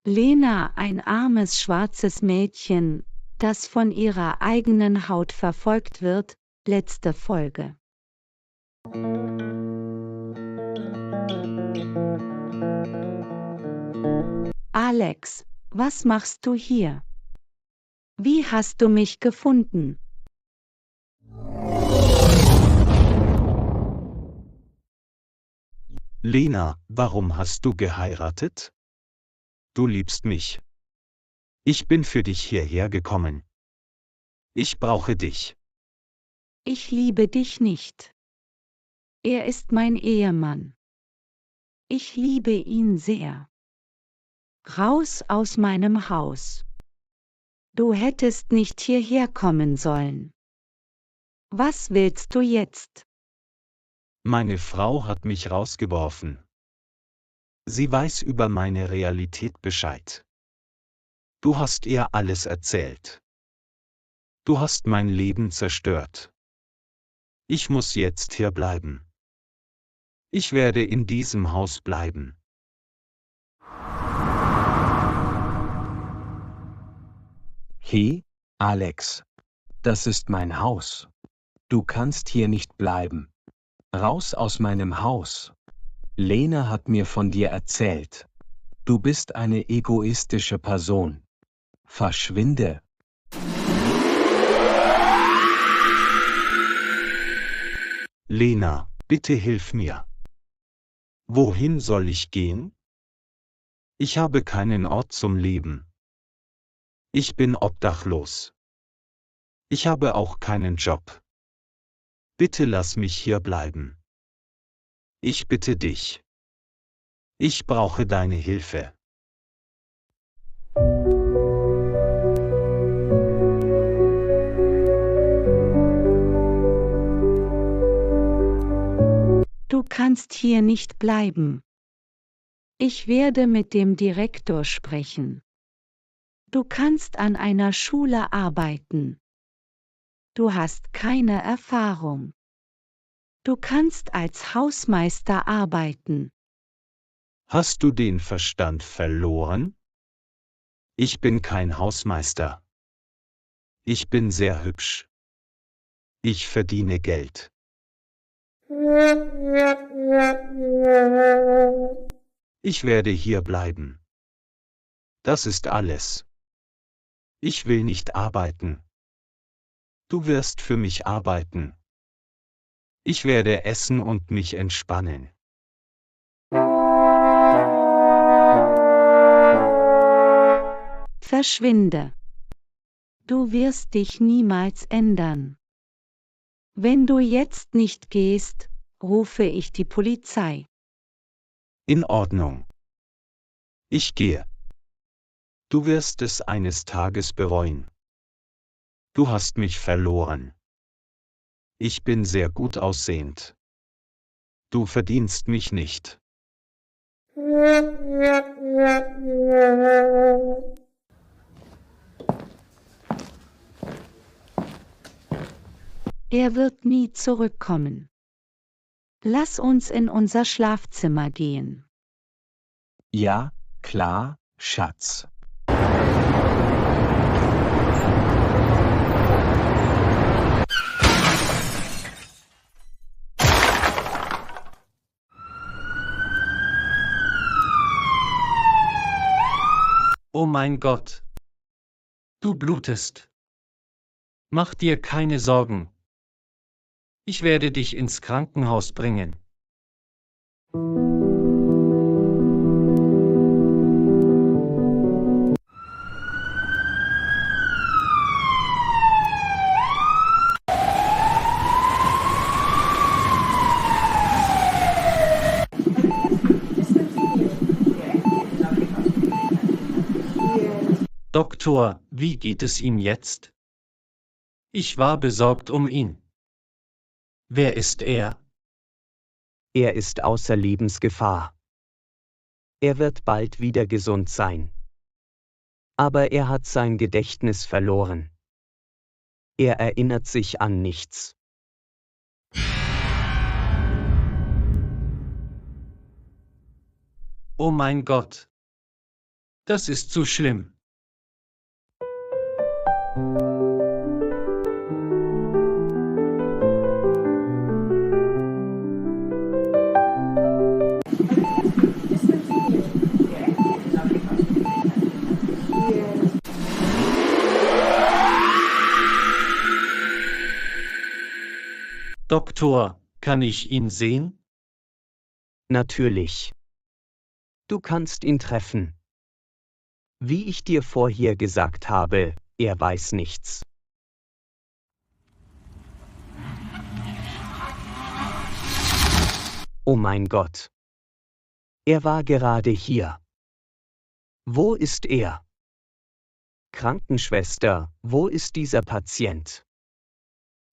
Lena, ein armes schwarzes Mädchen, das von ihrer eigenen Haut verfolgt wird, letzte Folge. Alex, was machst du hier? Wie hast du mich gefunden? Lena, warum hast du geheiratet? Du liebst mich. Ich bin für dich hierher gekommen. Ich brauche dich. Ich liebe dich nicht. Er ist mein Ehemann. Ich liebe ihn sehr. Raus aus meinem Haus. Du hättest nicht hierher kommen sollen. Was willst du jetzt? Meine Frau hat mich rausgeworfen. Sie weiß über meine Realität Bescheid. Du hast ihr alles erzählt. Du hast mein Leben zerstört. Ich muss jetzt hier bleiben. Ich werde in diesem Haus bleiben. Hey, Alex, das ist mein Haus. Du kannst hier nicht bleiben. Raus aus meinem Haus. Lena hat mir von dir erzählt. Du bist eine egoistische Person. Verschwinde. Lena, bitte hilf mir. Wohin soll ich gehen? Ich habe keinen Ort zum Leben. Ich bin obdachlos. Ich habe auch keinen Job. Bitte lass mich hier bleiben. Ich bitte dich. Ich brauche deine Hilfe. Du kannst hier nicht bleiben. Ich werde mit dem Direktor sprechen. Du kannst an einer Schule arbeiten. Du hast keine Erfahrung. Du kannst als Hausmeister arbeiten. Hast du den Verstand verloren? Ich bin kein Hausmeister. Ich bin sehr hübsch. Ich verdiene Geld. Ich werde hier bleiben. Das ist alles. Ich will nicht arbeiten. Du wirst für mich arbeiten. Ich werde essen und mich entspannen. Verschwinde. Du wirst dich niemals ändern. Wenn du jetzt nicht gehst, rufe ich die Polizei. In Ordnung. Ich gehe. Du wirst es eines Tages bereuen. Du hast mich verloren. Ich bin sehr gut aussehend. Du verdienst mich nicht. Er wird nie zurückkommen. Lass uns in unser Schlafzimmer gehen. Ja, klar, Schatz. Oh mein Gott! Du blutest. Mach dir keine Sorgen. Ich werde dich ins Krankenhaus bringen. Doktor, wie geht es ihm jetzt? Ich war besorgt um ihn. Wer ist er? Er ist außer Lebensgefahr. Er wird bald wieder gesund sein. Aber er hat sein Gedächtnis verloren. Er erinnert sich an nichts. Oh mein Gott! Das ist zu schlimm. Doktor, kann ich ihn sehen? Natürlich. Du kannst ihn treffen. Wie ich dir vorher gesagt habe, er weiß nichts. Oh mein Gott. Er war gerade hier. Wo ist er? Krankenschwester, wo ist dieser Patient?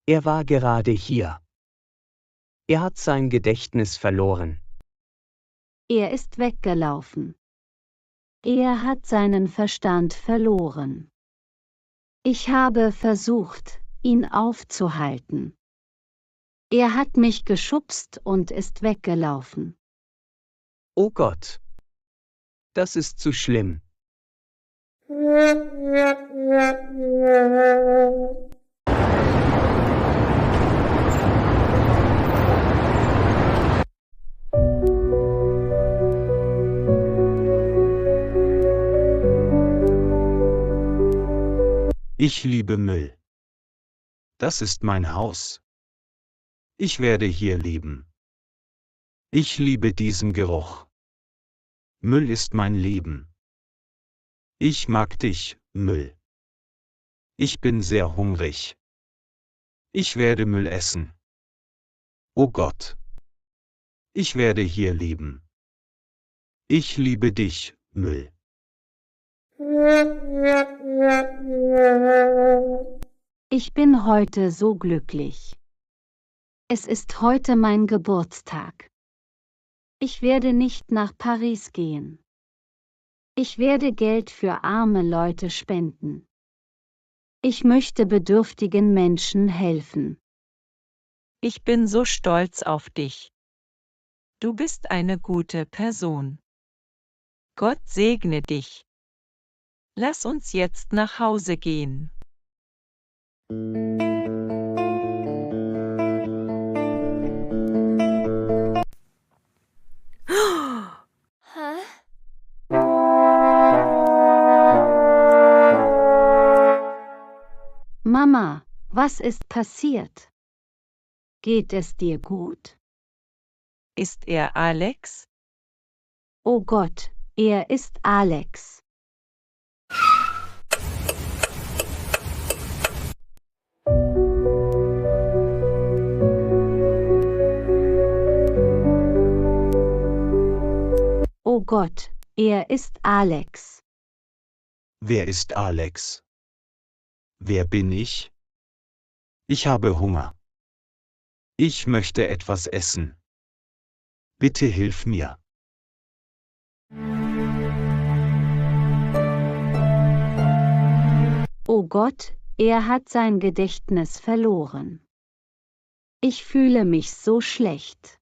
Er war gerade hier. Er hat sein Gedächtnis verloren. Er ist weggelaufen. Er hat seinen Verstand verloren. Ich habe versucht, ihn aufzuhalten. Er hat mich geschubst und ist weggelaufen. Oh Gott. Das ist zu schlimm. Ich liebe Müll. Das ist mein Haus. Ich werde hier leben. Ich liebe diesen Geruch. Müll ist mein Leben. Ich mag dich, Müll. Ich bin sehr hungrig. Ich werde Müll essen. Oh Gott. Ich werde hier leben. Ich liebe dich, Müll. Ich bin heute so glücklich. Es ist heute mein Geburtstag. Ich werde nicht nach Paris gehen. Ich werde Geld für arme Leute spenden. Ich möchte bedürftigen Menschen helfen. Ich bin so stolz auf dich. Du bist eine gute Person. Gott segne dich. Lass uns jetzt nach Hause gehen. Mama, was ist passiert? Geht es dir gut? Ist er Alex? Oh Gott, er ist Alex. Oh Gott, er ist Alex. Wer ist Alex? Wer bin ich? Ich habe Hunger. Ich möchte etwas essen. Bitte hilf mir. Oh Gott, er hat sein Gedächtnis verloren. Ich fühle mich so schlecht.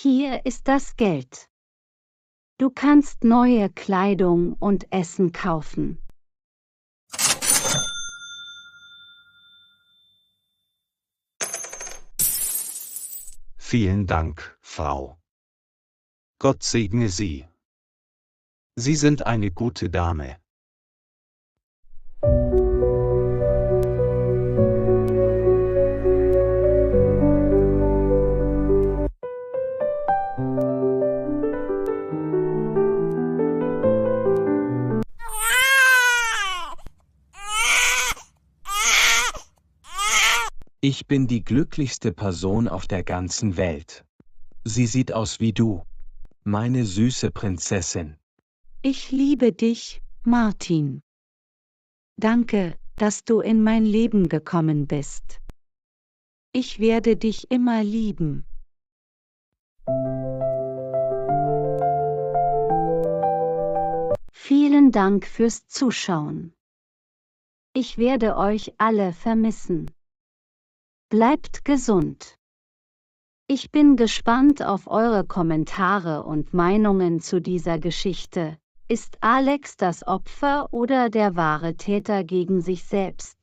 Hier ist das Geld. Du kannst neue Kleidung und Essen kaufen. Vielen Dank, Frau. Gott segne Sie. Sie sind eine gute Dame. Ich bin die glücklichste Person auf der ganzen Welt. Sie sieht aus wie du. Meine süße Prinzessin. Ich liebe dich, Martin. Danke, dass du in mein Leben gekommen bist. Ich werde dich immer lieben. Vielen Dank fürs Zuschauen. Ich werde euch alle vermissen. Bleibt gesund. Ich bin gespannt auf eure Kommentare und Meinungen zu dieser Geschichte. Ist Alex das Opfer oder der wahre Täter gegen sich selbst?